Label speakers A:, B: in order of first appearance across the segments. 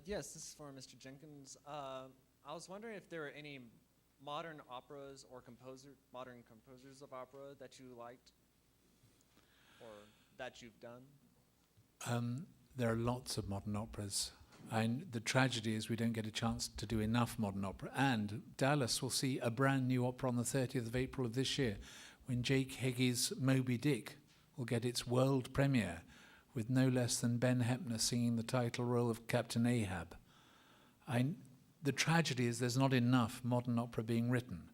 A: Yes, this is for Mr. Jenkins. I was wondering if there are any modern operas or modern composers of opera that you liked or that you've done.
B: There are lots of modern operas. And the tragedy is we don't get a chance to do enough modern opera. And Dallas will see a brand new opera on the 30th of April of this year when Jake Heggie's Moby Dick will get its world premiere with no less than Ben Heppner singing the title role of Captain Ahab. The tragedy is there's not enough modern opera being written.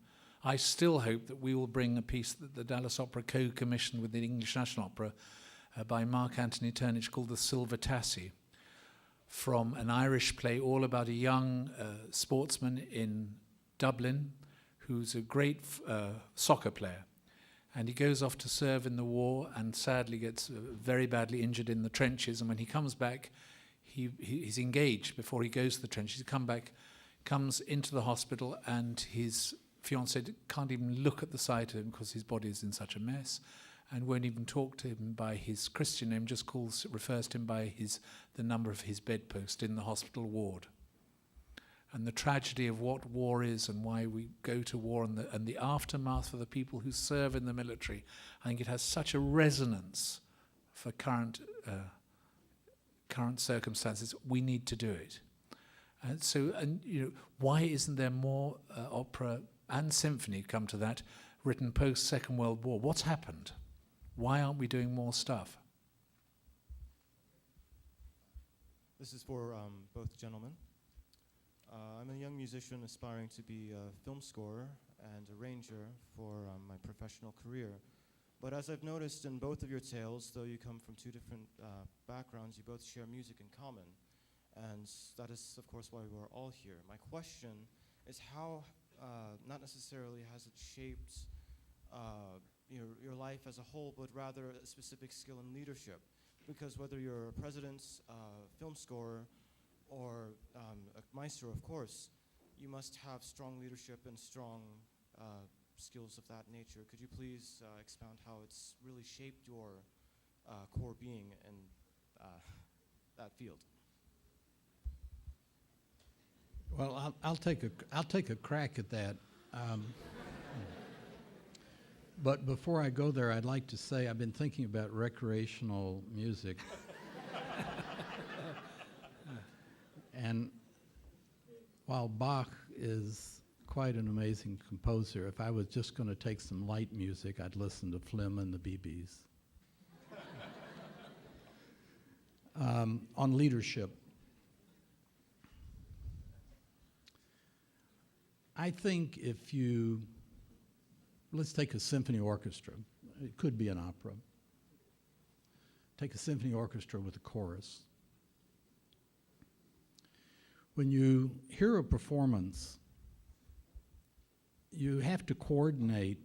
B: I still hope that we will bring a piece that the Dallas Opera co-commissioned with the English National Opera by Mark Anthony Turnage called The Silver Tassie, from an Irish play all about a young sportsman in Dublin who's a great soccer player. And he goes off to serve in the war and sadly gets very badly injured in the trenches. And when he comes back, he's engaged before he goes to the trenches. He comes into the hospital and his fiancée can't even look at the sight of him because his body is in such a mess and won't even talk to him by his Christian name, just refers to him by the number of his bedpost in the hospital ward. And the tragedy of what war is and why we go to war and the aftermath for the people who serve in the military, I think it has such a resonance for current circumstances. We need to do it. And why isn't there more opera and symphony, come to that, written post-Second World War? What's happened? Why aren't we doing more stuff?
C: This is for both gentlemen. I'm a young musician aspiring to be a film scorer and arranger for my professional career. But as I've noticed in both of your tales, though you come from two different backgrounds, you both share music in common. And that is, of course, why we're all here. My question is how, not necessarily has it shaped your life as a whole, but rather a specific skill in leadership. Because whether you're a president's film scorer or a maestro, of course, you must have strong leadership and strong skills of that nature. Could you please expound how it's really shaped your core being in that field?
D: Well, I'll take a crack at that. But before I go there, I'd like to say I've been thinking about recreational music. And while Bach is quite an amazing composer, if I was just going to take some light music, I'd listen to Flim and the BBs. On leadership, I think let's take a symphony orchestra. It could be an opera. Take a symphony orchestra with a chorus. When you hear a performance, you have to coordinate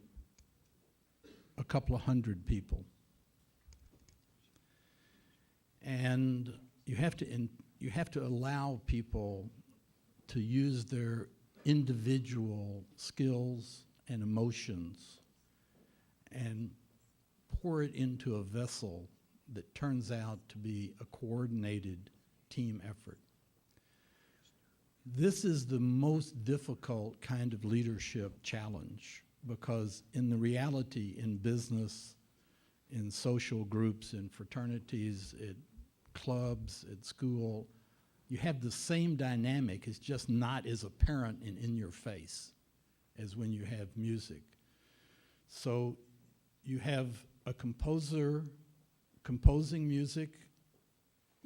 D: a couple of hundred people. And you have to allow people to use their individual skills and emotions and pour it into a vessel that turns out to be a coordinated team effort. This is the most difficult kind of leadership challenge because in the reality in business, in social groups, in fraternities, at clubs, at school, you have the same dynamic. It's just not as apparent and in your face as when you have music. So you have a composer composing music,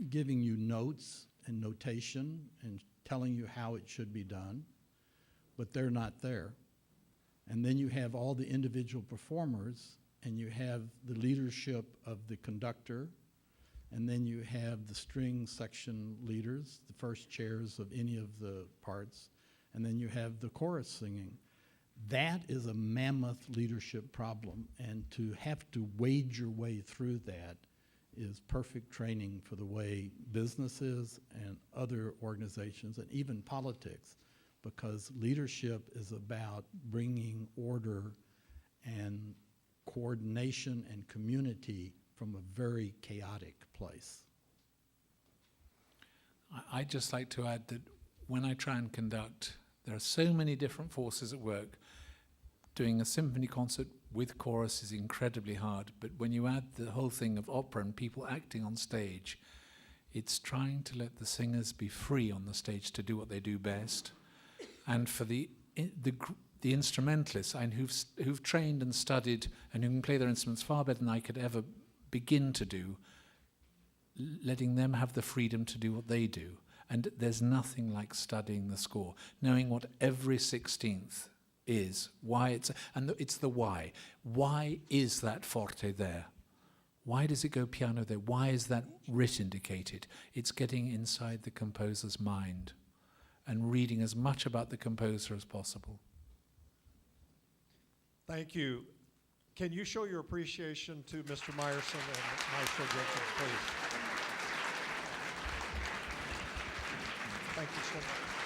D: giving you notes and notation and telling you how it should be done, but they're not there. And then you have all the individual performers, and you have the leadership of the conductor, and then you have the string section leaders, the first chairs of any of the parts, and then you have the chorus singing. That is a mammoth leadership problem, and to have to wade your way through that is perfect training for the way business is and other organizations and even politics, because leadership is about bringing order and coordination and community from a very chaotic place.
B: I'd just like to add that when I try and conduct, there are so many different forces at work. Doing a symphony concert with chorus is incredibly hard, but when you add the whole thing of opera and people acting on stage, it's trying to let the singers be free on the stage to do what they do best. And for the instrumentalists and who've trained and studied and who can play their instruments far better than I could ever begin to do, letting them have the freedom to do what they do. And there's nothing like studying the score, knowing what every 16th is, why it's, and it's the why. Why is that forte there? Why does it go piano there? Why is that writ indicated? It's getting inside the composer's mind and reading as much about the composer as possible.
E: Thank you. Can you show your appreciation to Mr. Meyerson and Maestro Jenkins, please? Thank you so much.